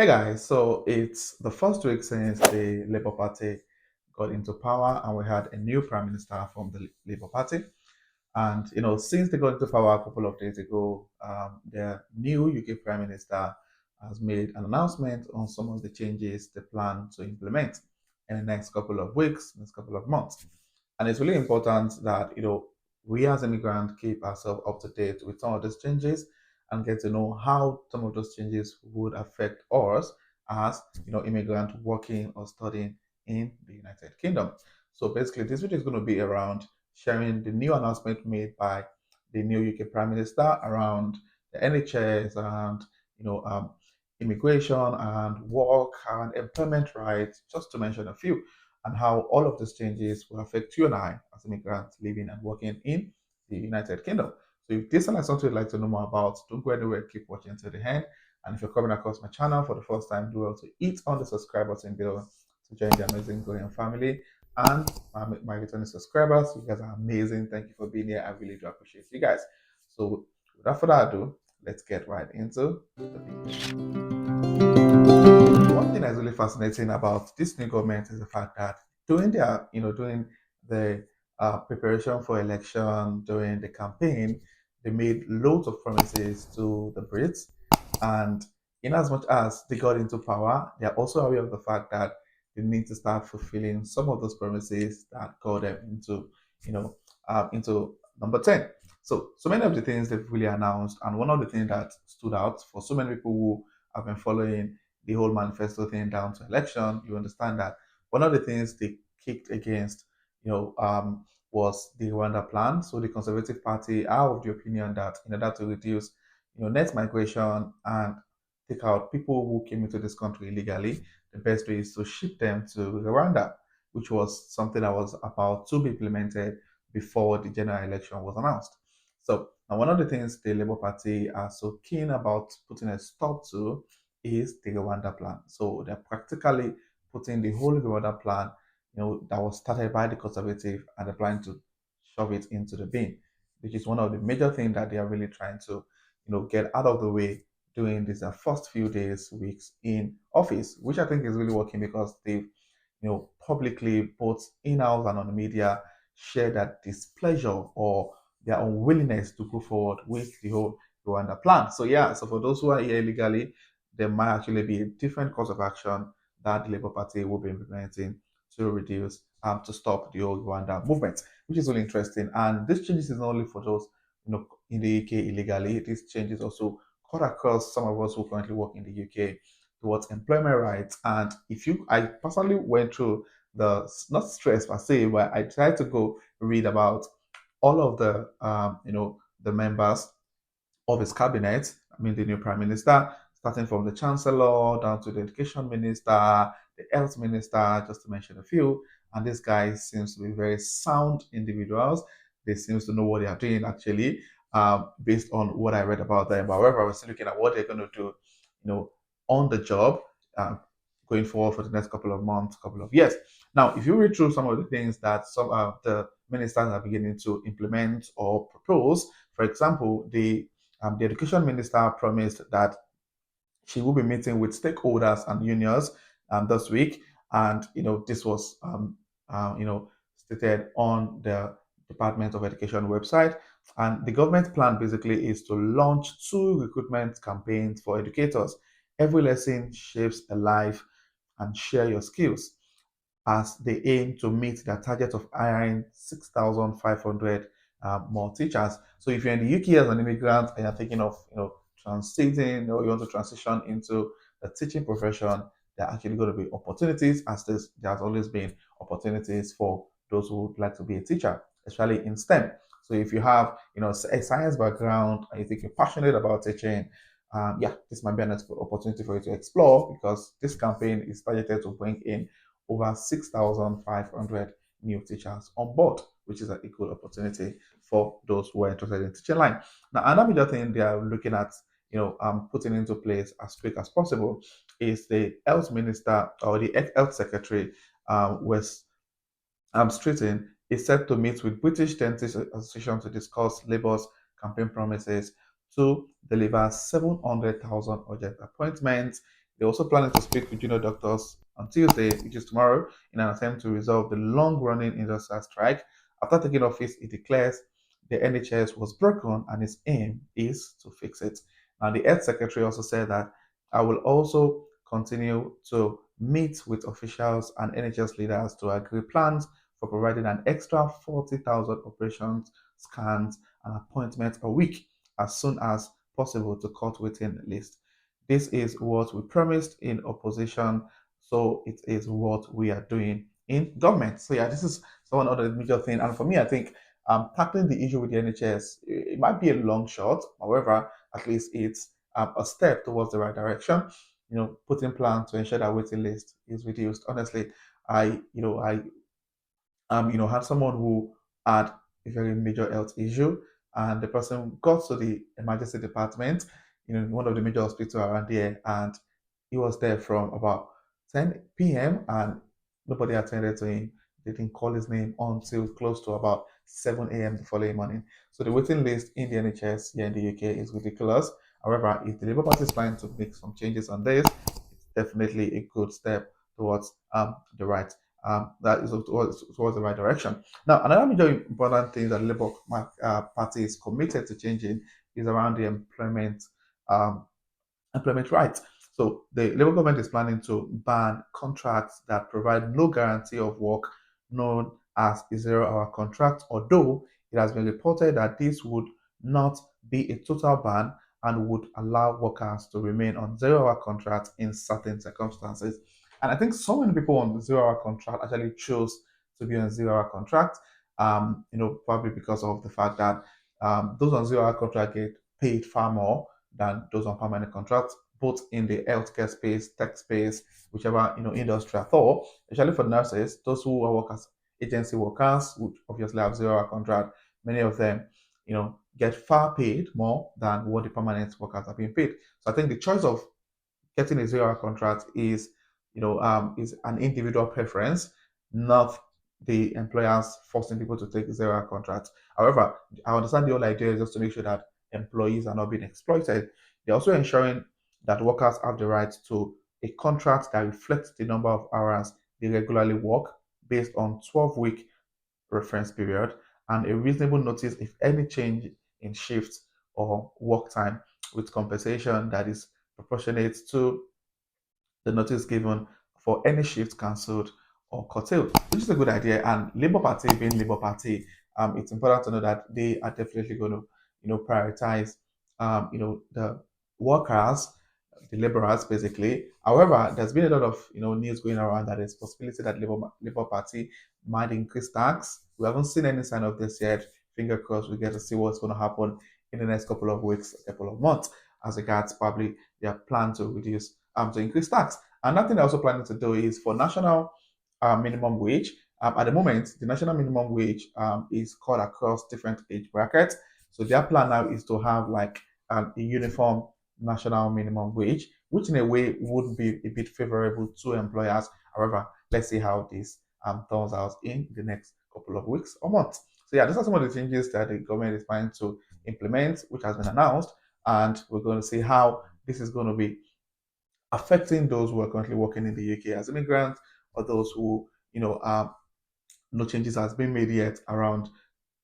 Hey guys, so it's the first week since the Labour Party got into power, and we had a new Prime Minister from the Labour Party. And since they got into power a couple of days ago, their new UK Prime Minister has made an announcement on some of the changes they plan to implement in the next couple of weeks, next couple of months. And it's really important that we as immigrants keep ourselves up to date with some of these changes and get to know how some of those changes would affect us as immigrant working or studying in the United Kingdom. So basically, this video is going to be around sharing the new announcement made by the new UK Prime Minister around the NHS and immigration and work and employment rights, just to mention a few, and how all of these changes will affect you and I as immigrants living and working in the United Kingdom. So if this is something you'd like to know more about, don't go anywhere, keep watching to the end. And if you're coming across my channel for the first time, do well to hit on the subscribe button below to join the amazing growing family. And my returning subscribers, you guys are amazing. Thank you for being here. I really do appreciate you guys. So without further ado, let's get right into the video. One thing that's really fascinating about this new government is the fact that during the preparation for election, during the campaign, they made loads of promises to the Brits, and in as much as they got into power, they are also aware of the fact that they need to start fulfilling some of those promises that got them into number 10. So many of the things they've really announced, and one of the things that stood out for so many people who have been following the whole manifesto thing down to election, you understand that one of the things they kicked against, was the Rwanda plan. So the Conservative Party are of the opinion that in order to reduce, net migration and take out people who came into this country illegally, the best way is to ship them to Rwanda, which was something that was about to be implemented before the general election was announced. So now one of the things the Labour Party are so keen about putting a stop to is the Rwanda plan. So they're practically putting the whole Rwanda plan, that was started by the Conservative, and they're planning to shove it into the bin, which is one of the major things that they are really trying to, get out of the way during these first few days, weeks in office, which I think is really working because they've, publicly, both in-house and on the media, share that displeasure or their unwillingness to go forward with the whole Rwanda plan. So yeah, so for those who are here illegally, there might actually be a different course of action that the Labour Party will be implementing to reduce, to stop the old Rwanda movement, which is really interesting. And this changes is not only for those, in the UK illegally. These changes also cut across some of us who currently work in the UK towards employment rights. And I personally went through the, not stress per se, but I tried to go read about all of the, the members of his cabinet. I mean, the new prime minister, starting from the chancellor down to the education minister, the health minister, just to mention a few. And this guy seems to be very sound individuals. They seems to know what they are doing actually, based on what I read about them. But however, I was looking at what they're going to do, on the job, uh, going forward for the next couple of months, couple of years. Now, if you read through some of the things that some of the ministers are beginning to implement or propose, for example, the education minister promised that she will be meeting with stakeholders and unions this week, and this was stated on the Department of Education website. And the government plan basically is to launch 2 recruitment campaigns for educators. Every lesson shapes a life, and share your skills, as they aim to meet their target of hiring 6,500 more teachers. So if you're in the UK as an immigrant and you're thinking of transiting, or you want to transition into the teaching profession, there are actually going to be opportunities, as there's always been opportunities for those who would like to be a teacher, especially in STEM. So if you have a science background and you think you're passionate about teaching, yeah, this might be an opportunity for you to explore, because this campaign is targeted to bring in over 6,500 new teachers on board, which is an equal opportunity for those who are interested in teaching line. Now, another major thing they are looking at, putting into place as quick as possible is the health minister, or the health secretary, West Streeton, is set to meet with British Dentists Association to discuss Labour's campaign promises to deliver 700,000 urgent appointments They're also planning to speak with junior doctors on Tuesday, which is tomorrow, in an attempt to resolve the long-running industrial strike. After taking office, it declares the NHS was broken and its aim is to fix it. Now, the health secretary also said that I will also continue to meet with officials and NHS leaders to agree plans for providing an extra 40,000 operations, scans, and appointments a week as soon as possible to cut waiting list. This is what we promised in opposition, so it is what we are doing in government. So yeah, this is one other major thing. And for me, I think tackling the issue with the NHS, it might be a long shot. However, at least it's a step towards the right direction. Putting plans to ensure that waiting list is reduced. Honestly, I had someone who had a very major health issue, and the person got to the emergency department, one of the major hospitals around here, and he was there from about 10 p.m. and nobody attended to him. They didn't call his name until close to about 7 a.m. the following morning. So the waiting list in the NHS here in the UK is ridiculous. However, if the Labour Party is planning to make some changes on this, it's definitely a good step towards the right that is towards the right direction. Now, another major important thing that the Labour Party is committed to changing is around the um, employment rights. So the Labour government is planning to ban contracts that provide no guarantee of work, known as a zero-hour contract, although it has been reported that this would not be a total ban and would allow workers to remain on zero-hour contracts in certain circumstances. And I think so many people on the zero-hour contract actually chose to be on zero-hour contract, probably because of the fact that those on zero-hour contract get paid far more than those on permanent contracts, both in the healthcare space, tech space, whichever industry at all. Especially for nurses, those who work as agency workers, which obviously have zero-hour contract, many of them, get far paid more than what the permanent workers are being paid. So I think the choice of getting a zero-hour contract is an individual preference, not the employers forcing people to take zero-hour contracts. However, I understand the whole idea is just to make sure that employees are not being exploited. They're also ensuring that workers have the right to a contract that reflects the number of hours they regularly work based on 12-week reference period and a reasonable notice if any change in shifts or work time with compensation that is proportionate to the notice given for any shift cancelled or curtailed, which is a good idea. And Labour Party being Labour Party, it's important to know that they are definitely going to, prioritize, the workers, the laborers, basically. However, there's been a lot of, news going around that there's possibility that Labour Party might increase tax. We haven't seen any sign of this yet. Finger crossed, we get to see what's going to happen in the next couple of weeks, a couple of months, as regards probably their plan to reduce to increase tax. Another thing they're also planning to do is for national minimum wage. At the moment, the national minimum wage is cut across different age brackets. So their plan now is to have like a uniform national minimum wage, which in a way would be a bit favorable to employers. However, let's see how this turns out in the next couple of weeks or months. So yeah, these are some of the changes that the government is planning to implement, which has been announced, and we're going to see how this is going to be affecting those who are currently working in the UK as immigrants or those who, no changes has been made yet around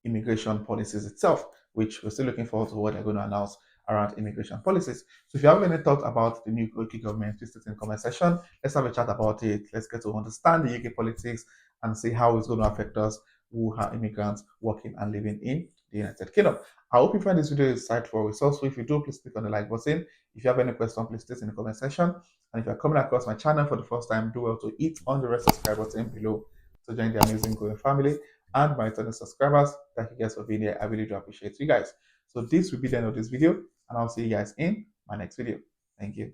immigration policies itself, which we're still looking forward to what they're going to announce around immigration policies. So if you have any thoughts about the new UK government, please put in the comment section. Let's have a chat about it. Let's get to understand the UK politics and see how it's going to affect us who are immigrants working and living in the United Kingdom. I hope you find this video insightful or resourceful. If you do, please click on the like button. If you have any question, please state in the comment section. And if you're coming across my channel for the first time, do well to hit on the red subscribe button below to join the amazing growing family. And my returning subscribers, thank you guys for being here. I really do appreciate you guys. So this will be the end of this video, and I'll see you guys in my next video. Thank you.